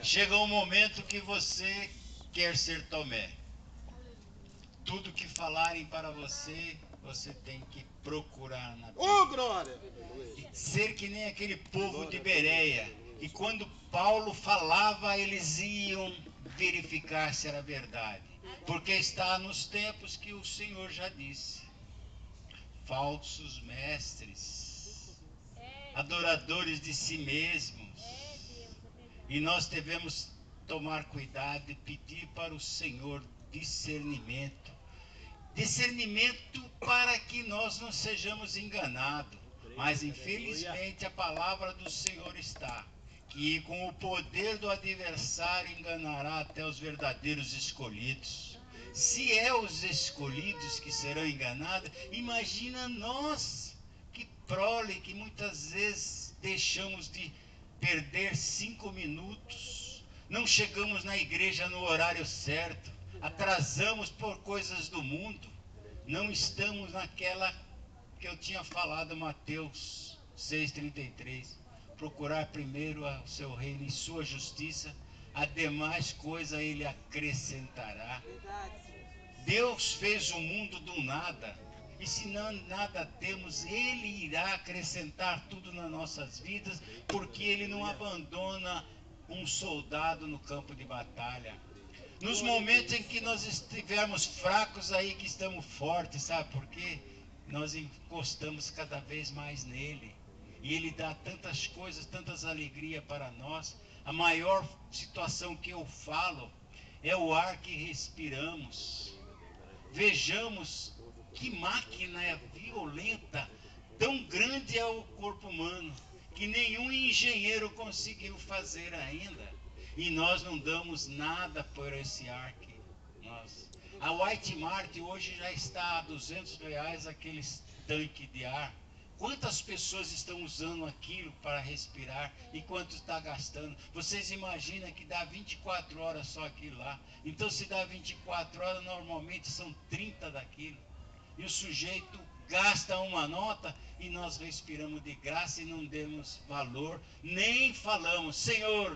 Chega um momento que você quer ser Tomé. Tudo que falarem para você, você tem que procurar na Bíblia. Oh, glória! Ser que nem aquele povo de Bereia. E quando Paulo falava, eles iam verificar se era verdade. Porque está nos tempos que o Senhor já disse. Falsos mestres, adoradores de si mesmos. E nós devemos tomar cuidado e pedir para o Senhor discernimento. Discernimento para que nós não sejamos enganados. Mas infelizmente a palavra do Senhor está, que com o poder do adversário enganará até os verdadeiros escolhidos. Se é os escolhidos que serão enganados, imagina nós, que prole, que muitas vezes deixamos de perder 5 minutos, não chegamos na igreja no horário certo, atrasamos por coisas do mundo, não estamos naquela que eu tinha falado, Mateus 6,33, procurar primeiro o seu reino e sua justiça, a demais coisa ele acrescentará. Deus fez o mundo do nada, e se não nada temos, ele irá acrescentar tudo nas nossas vidas, porque ele não abandona um soldado no campo de batalha. Nos momentos em que nós estivermos fracos, aí que estamos fortes, sabe por quê? Nós encostamos cada vez mais nele. E ele dá tantas coisas, tantas alegrias para nós. A maior situação que eu falo é o ar que respiramos. Vejamos que máquina violenta, tão grande é o corpo humano, que nenhum engenheiro conseguiu fazer ainda. E nós não damos nada por esse ar que nós... A White Martin hoje já está a R$200 aqueles tanques de ar. Quantas pessoas estão usando aquilo para respirar e quanto está gastando? Vocês imaginam que dá 24 horas só aquilo lá. Então se dá 24 horas, normalmente são 30 daquilo. E o sujeito gasta uma nota e nós respiramos de graça e não demos valor. Nem falamos, Senhor,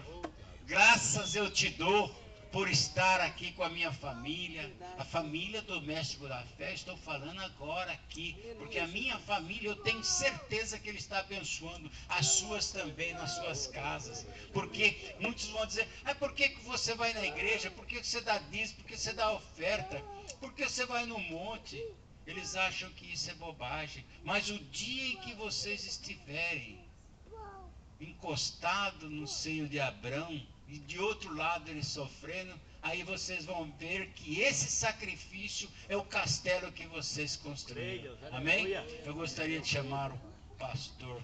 graças eu te dou por estar aqui com a minha família, a família do Mestre da Fé. Estou falando agora aqui, porque a minha família eu tenho certeza que Ele está abençoando, as suas também, nas suas casas. Porque muitos vão dizer, por que você vai na igreja? Por que você dá dízimo? Por que você dá oferta? Por que você vai no monte? Eles acham que isso é bobagem, mas o dia em que vocês estiverem encostados no seio de Abrão, e de outro lado ele sofrendo, aí vocês vão ver que esse sacrifício é o castelo que vocês construíram. Amém? Eu gostaria de chamar o pastor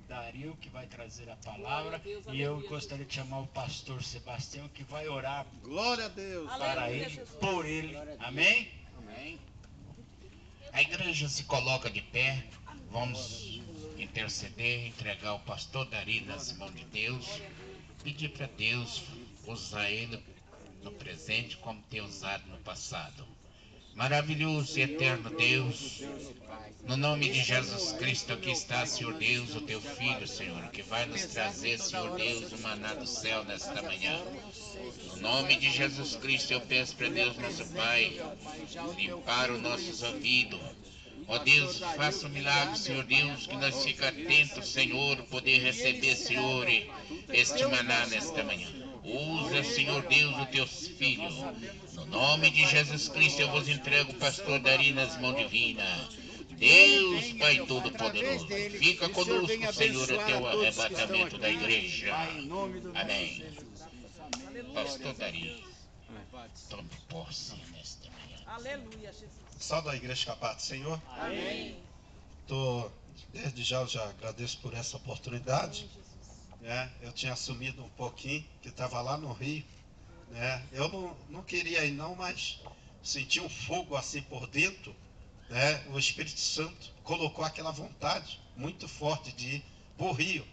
Dario, que vai trazer a palavra, e eu gostaria de chamar o pastor Sebastião, que vai orar. Glória a Deus. Para ele, por ele. Amém? Amém. A igreja se coloca de pé. Vamos interceder, entregar o pastor Dari nas mãos de Deus. Pedir para Deus usar ele no presente como tem usado no passado. Maravilhoso e eterno Deus, no nome de Jesus Cristo, aqui está, Senhor Deus, o teu Filho, Senhor, que vai nos trazer, Senhor Deus, o maná do céu nesta manhã. No nome de Jesus Cristo, eu peço para Deus, nosso Pai, limpar os nossos ouvidos. Ó Deus, faça um milagre, Senhor Deus, que nós fiquemos atentos, Senhor, poder receber, Senhor, este maná nesta manhã. Usa, Senhor Deus, os teus filhos. No nome de Jesus Cristo, eu vos entrego o pastor Dari nas mãos divinas. Deus, Pai Todo-Poderoso, fica conosco, Senhor, até o arrebatamento da igreja. Amém. Pastor Dari, tome posse nesta manhã. Aleluia, Jesus. Salve a igreja, capaz do Senhor. Amém. Desde já eu já agradeço por essa oportunidade. Eu tinha assumido um pouquinho, que estava lá no Rio. Eu não queria ir não, mas senti um fogo assim por dentro. O Espírito Santo colocou aquela vontade muito forte de ir para o Rio.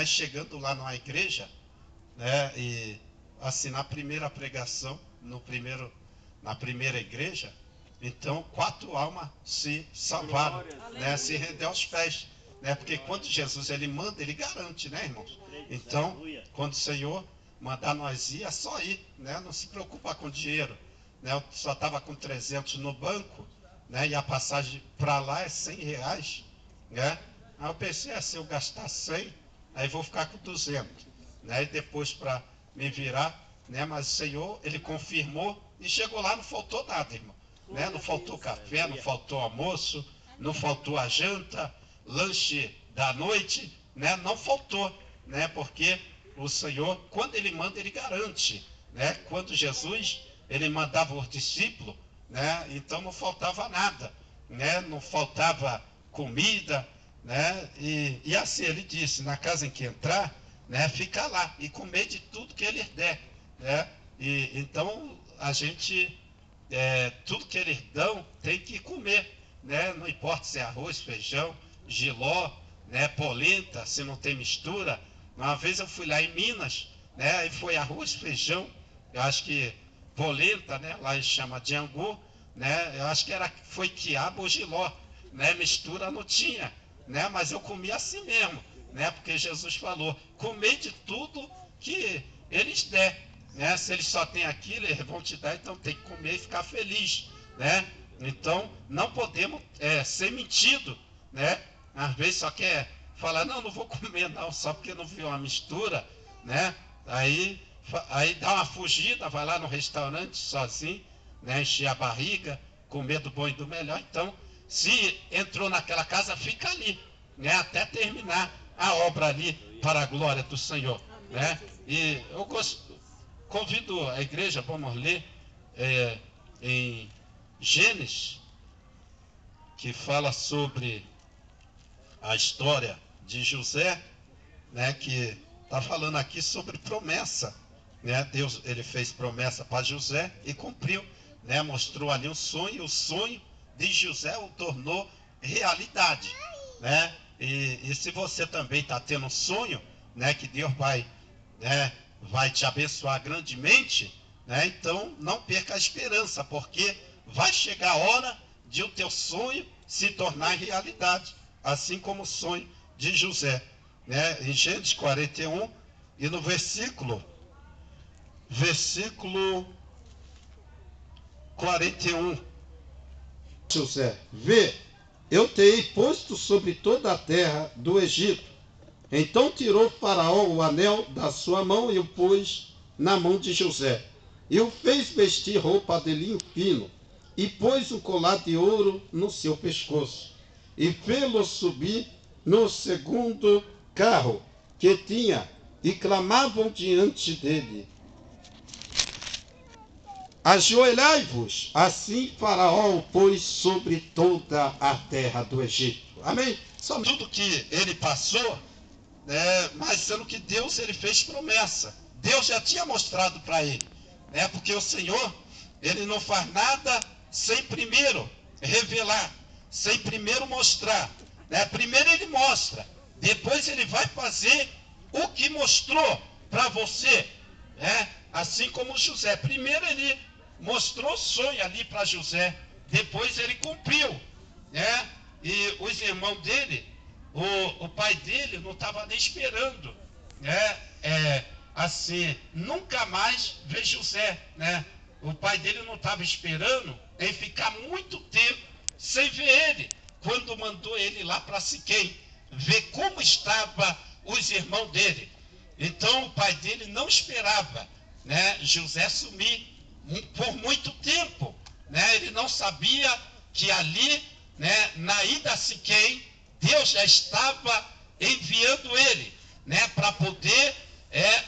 Chegando lá na igreja, e assim, na primeira pregação, na primeira igreja, então 4 almas se salvaram, se rendeu aos pés, porque quando Jesus ele manda, ele garante, irmãos? Então, quando o Senhor mandar nós ir, é só ir, né? Não se preocupa com dinheiro, né? Eu só estava com 300 no banco, né? E a passagem para lá é R$100, né? Aí eu pensei, se eu gastar 100, aí vou ficar com 200, né? E depois para me virar, né? Mas o Senhor, Ele confirmou, e chegou lá, não faltou nada, irmão, né? Não faltou café, não faltou almoço, não faltou a janta, lanche da noite, né? Não faltou, né? Porque o Senhor, quando Ele manda, Ele garante, né? Quando Jesus, Ele mandava os discípulos, né? Então não faltava nada, né? Não faltava comida, né? E assim Ele disse, na casa em que entrar, né? Fica lá e comer de tudo que Ele der, né? E então a gente, tudo que Eles dão tem que comer, né? Não importa se é arroz, feijão, jiló, né? Polenta, se não tem mistura. Uma vez eu fui lá em Minas, né? E foi arroz, feijão, eu acho que polenta, né? Lá eles chamam de angu, né? Eu acho que foi quiabo ou jiló, né? Mistura não tinha, né? Mas eu comi assim mesmo, né? Porque Jesus falou, comer de tudo que eles der, né? Se eles só têm aquilo, eles vão te dar, então tem que comer e ficar feliz, né? Então não podemos ser mentido, né? Às vezes só quer falar, não vou comer não, só porque não viu uma mistura, né? Aí dá uma fugida, vai lá no restaurante sozinho, né? Encher a barriga, comer do bom e do melhor. Então, se entrou naquela casa, fica ali, né? Até terminar a obra ali para a glória do Senhor, né? E eu convido a igreja, vamos ler em Gênesis, que fala sobre a história de José, né, que está falando aqui sobre promessa, né? Deus, ele fez promessa para José e cumpriu, né? Mostrou ali um sonho, o sonho de José o tornou realidade, né? E se você também está tendo um sonho, né, que Deus vai te abençoar grandemente, né? Então não perca a esperança, porque vai chegar a hora de o teu sonho se tornar realidade, assim como o sonho de José, né? Em Gênesis 41 e no versículo 41, José, vê, eu te hei posto sobre toda a terra do Egito. Então tirou Faraó o anel da sua mão e o pôs na mão de José, e o fez vestir roupa de linho fino, e pôs um colar de ouro no seu pescoço, e fê-lo subir no segundo carro que tinha, e clamavam diante dele: ajoelhai-vos. Assim Faraó o pôs sobre toda a terra do Egito. Amém? Só tudo que ele passou, né, mas sendo que Deus, ele fez promessa. Deus já tinha mostrado para ele, né, porque o Senhor, ele não faz nada sem primeiro revelar, sem primeiro mostrar, né? Primeiro ele mostra, depois ele vai fazer o que mostrou para você, né? Assim como José, primeiro ele mostrou o sonho ali para José, depois ele cumpriu, né? E os irmãos dele, o pai dele não estava nem esperando, né? Assim, nunca mais ver José, né? O pai dele não estava esperando em ficar muito tempo sem ver ele, quando mandou ele lá para Siquém, ver como estavam os irmãos dele. Então o pai dele não esperava, né, José sumir por muito tempo, né? Ele não sabia que ali, né, na ida a Siquém, Deus já estava enviando ele, né, para poder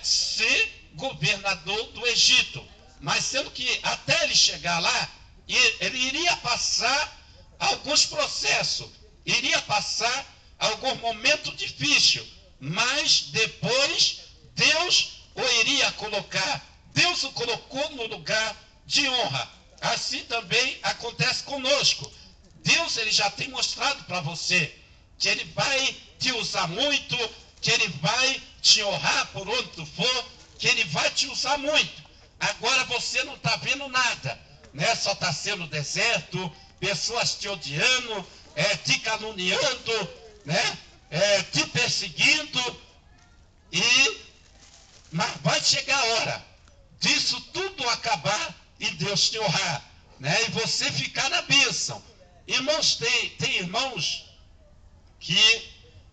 ser governador do Egito. Mas sendo que até ele chegar lá, ele iria passar alguns processos, iria passar algum momento difícil, mas depois Deus o iria colocar, Deus o colocou no lugar de honra. Assim também acontece conosco. Deus, ele já tem mostrado para você que ele vai te usar muito, que ele vai te honrar por onde tu for, que ele vai te usar muito. Agora você não está vendo nada, né? Só está sendo deserto, pessoas te odiando, te caluniando, né? Te perseguindo, e Mas vai chegar a hora disso tudo acabar e Deus te honrar, né? E você ficar na bênção. Irmãos, tem irmãos que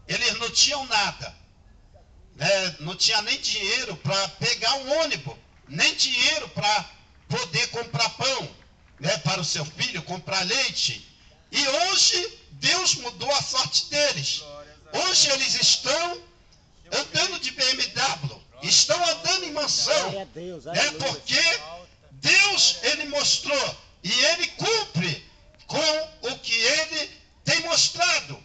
eles não tinham nada, né? Não tinha nem dinheiro para pegar um ônibus, nem dinheiro para poder comprar pão, né? Para o seu filho, comprar leite. E hoje Deus mudou a sorte deles. Hoje eles estão andando de BMW, estão andando em mansão, né? Porque Deus, ele mostrou, e ele cumpre com o que ele tem mostrado.